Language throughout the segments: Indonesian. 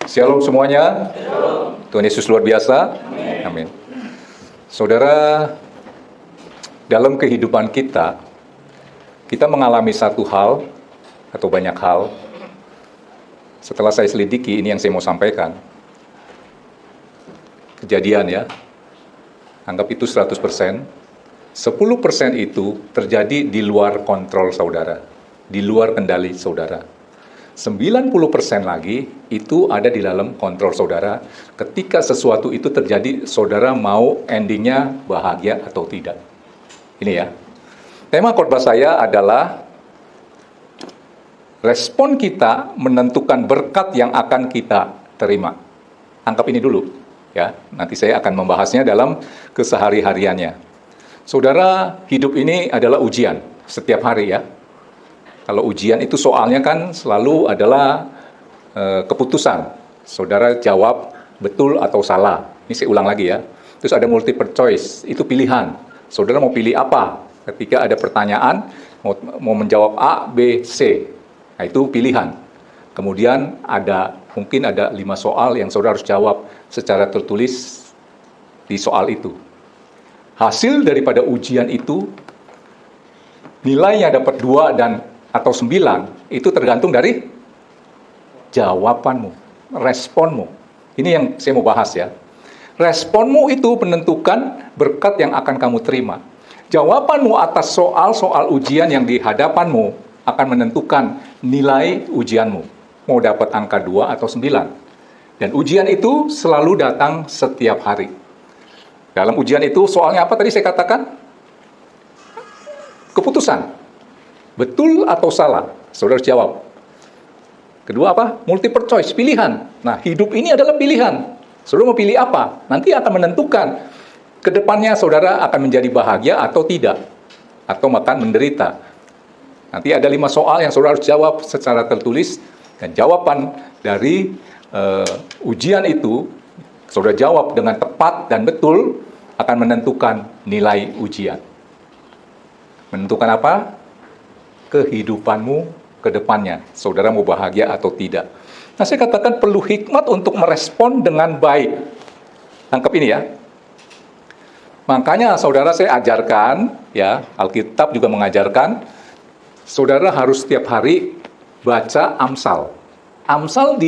Shalom semuanya. Tuhan Yesus luar biasa. Amin. Saudara, dalam kehidupan kita mengalami satu hal atau banyak hal. Setelah saya selidiki, ini yang saya mau sampaikan. Kejadian ya. Anggap itu 100%. 10% itu terjadi di luar kontrol saudara. Di luar kendali saudara. 90% lagi itu ada di dalam kontrol saudara. Ketika sesuatu itu terjadi, saudara mau endingnya bahagia atau tidak. Ini ya. Tema khotbah saya adalah respon kita menentukan berkat yang akan kita terima. Anggap ini dulu ya. Nanti saya akan membahasnya dalam kesehari-hariannya. Saudara, hidup ini adalah ujian setiap hari ya. Kalau ujian itu soalnya kan selalu adalah keputusan. Saudara jawab betul atau salah. Ini saya ulang lagi ya. Terus ada multiple choice, itu pilihan. Saudara mau pilih apa? Ketika ada pertanyaan, mau menjawab A, B, C. Nah itu pilihan. Kemudian mungkin ada 5 soal yang saudara harus jawab secara tertulis di soal itu. Hasil daripada ujian itu, nilainya dapat 2 atau 9, itu tergantung dari jawabanmu, responmu. Ini yang saya mau bahas ya. Responmu itu menentukan berkat yang akan kamu terima. Jawabanmu atas soal-soal ujian yang di hadapanmu akan menentukan nilai ujianmu. Mau dapat angka 2 atau 9. Dan ujian itu selalu datang setiap hari. Dalam ujian itu soalnya apa tadi saya katakan? Keputusan. Betul atau salah? Saudara jawab. Kedua apa? Multiple choice, pilihan. Nah, hidup ini adalah pilihan. Saudara mau pilih apa? Nanti akan menentukan ke depannya saudara akan menjadi bahagia atau tidak. Atau akan menderita. Nanti ada 5 soal yang saudara harus jawab secara tertulis. Dan jawaban dari ujian itu, saudara jawab dengan tepat dan betul, akan menentukan nilai ujian. Menentukan apa? Kehidupanmu ke depannya. Saudara mau bahagia atau tidak. Nah, saya katakan perlu hikmat untuk merespon dengan baik. Tangkap ini ya. Makanya saudara saya ajarkan, ya, Alkitab juga mengajarkan, saudara harus setiap hari baca Amsal. Amsal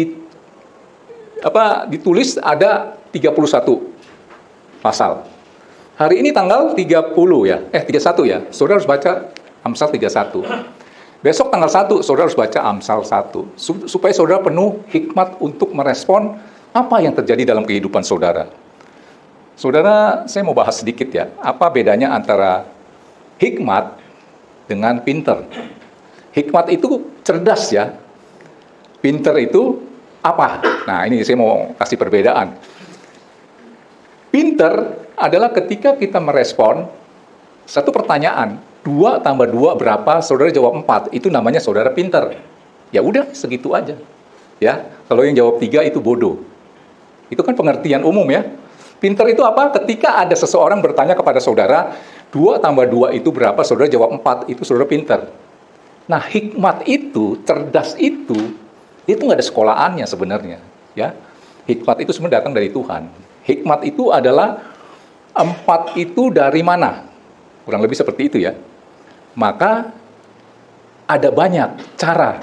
ditulis ada 31 pasal. Hari ini tanggal 31 ya. Saudara harus baca Amsal 31. Besok tanggal 1, saudara harus baca Amsal 1. Supaya saudara penuh hikmat untuk merespon apa yang terjadi dalam kehidupan saudara. Saudara, saya mau bahas sedikit ya. Apa bedanya antara hikmat dengan pinter? Hikmat itu cerdas ya. Pinter itu apa? Nah, ini saya mau kasih perbedaan. Pinter adalah ketika kita merespon satu pertanyaan. 2 tambah 2 berapa? Saudara jawab 4. Itu namanya saudara pinter. Ya udah, segitu aja. Ya, kalau yang jawab 3 itu bodoh. Itu kan pengertian umum ya. Pinter itu apa? Ketika ada seseorang bertanya kepada saudara, 2 tambah 2 itu berapa? Saudara jawab 4. Itu saudara pinter. Nah, hikmat itu, cerdas itu nggak ada sekolahannya sebenarnya. Ya, hikmat itu sebenarnya datang dari Tuhan. Hikmat itu adalah 4 itu dari mana? Kurang lebih seperti itu ya. Maka ada banyak cara.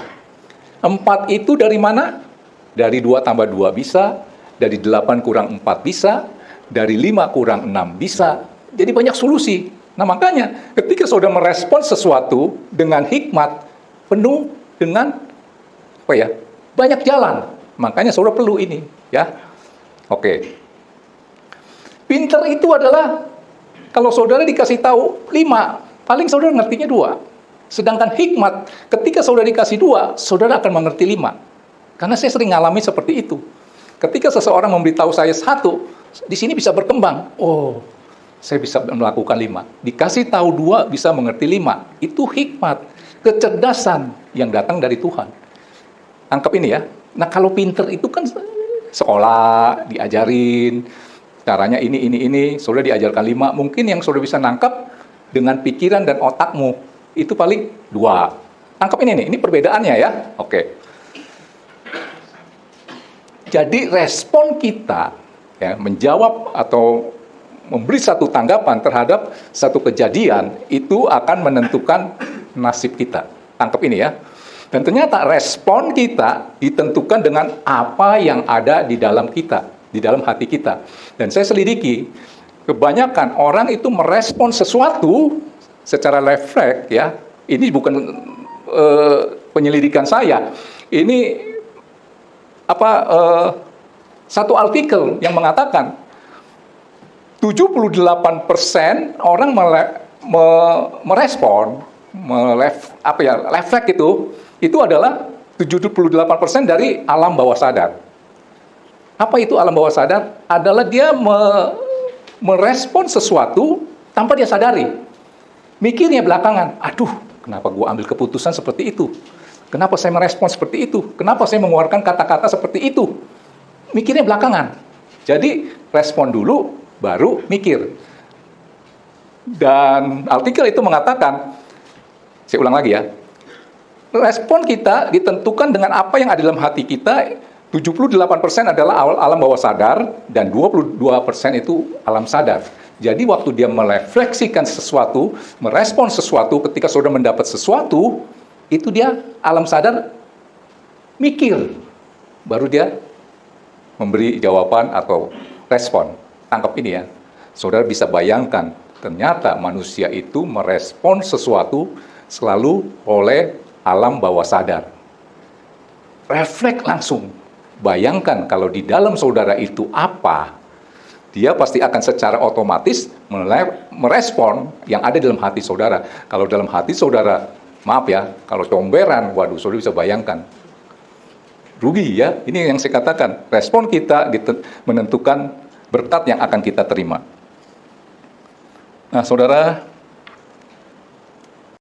4 itu dari mana? Dari 2 tambah 2 bisa, dari 8 kurang 4 bisa, dari 5 kurang 6 bisa. Jadi banyak solusi. Nah makanya ketika saudara merespon sesuatu dengan hikmat, penuh dengan banyak jalan. Makanya saudara perlu ini ya. Oke. Pinter itu adalah kalau saudara dikasih tahu 5, paling saudara ngertinya 2. Sedangkan hikmat, ketika saudara dikasih 2, saudara akan mengerti 5. Karena saya sering ngalami seperti itu. Ketika seseorang memberitahu saya 1, di sini bisa berkembang. Oh, saya bisa melakukan 5. Dikasih tahu 2, bisa mengerti 5. Itu hikmat, kecerdasan yang datang dari Tuhan. Tangkap ini ya. Nah, kalau pinter itu kan sekolah, diajarin, caranya ini, saudara diajarkan 5. Mungkin yang saudara bisa nangkap dengan pikiran dan otakmu, itu paling 2. Tangkap ini perbedaannya ya. Oke. Jadi respon kita ya, menjawab atau memberi satu tanggapan terhadap satu kejadian itu akan menentukan nasib kita. Tangkap ini ya. Dan ternyata respon kita ditentukan dengan apa yang ada di dalam kita, di dalam hati kita. Dan saya selidiki, kebanyakan orang itu merespon sesuatu secara refleks ya. Ini bukan penyelidikan saya. Ini satu artikel yang mengatakan 78% orang merespon, refleks itu adalah 78% dari alam bawah sadar. Apa itu alam bawah sadar? Adalah dia merespon sesuatu tanpa dia sadari. Mikirnya belakangan, aduh, kenapa gua ambil keputusan seperti itu? Kenapa saya merespon seperti itu? Kenapa saya mengeluarkan kata-kata seperti itu? Mikirnya belakangan. Jadi, respon dulu, baru mikir. Dan artikel itu mengatakan, saya ulang lagi ya, respon kita ditentukan dengan apa yang ada dalam hati kita. 78% adalah alam bawah sadar, dan 22% itu alam sadar. Jadi waktu dia merefleksikan sesuatu, merespon sesuatu, ketika saudara mendapat sesuatu, itu dia alam sadar mikir, baru dia memberi jawaban atau respon. Tangkap ini ya, saudara bisa bayangkan, ternyata manusia itu merespon sesuatu selalu oleh alam bawah sadar. Refleks langsung. Bayangkan kalau di dalam saudara itu apa, dia pasti akan secara otomatis merespon yang ada dalam hati saudara. Kalau dalam hati saudara, maaf ya, kalau comberan, waduh, saudara bisa bayangkan. Rugi ya, ini yang saya katakan. Respon kita menentukan berkat yang akan kita terima. Nah, saudara,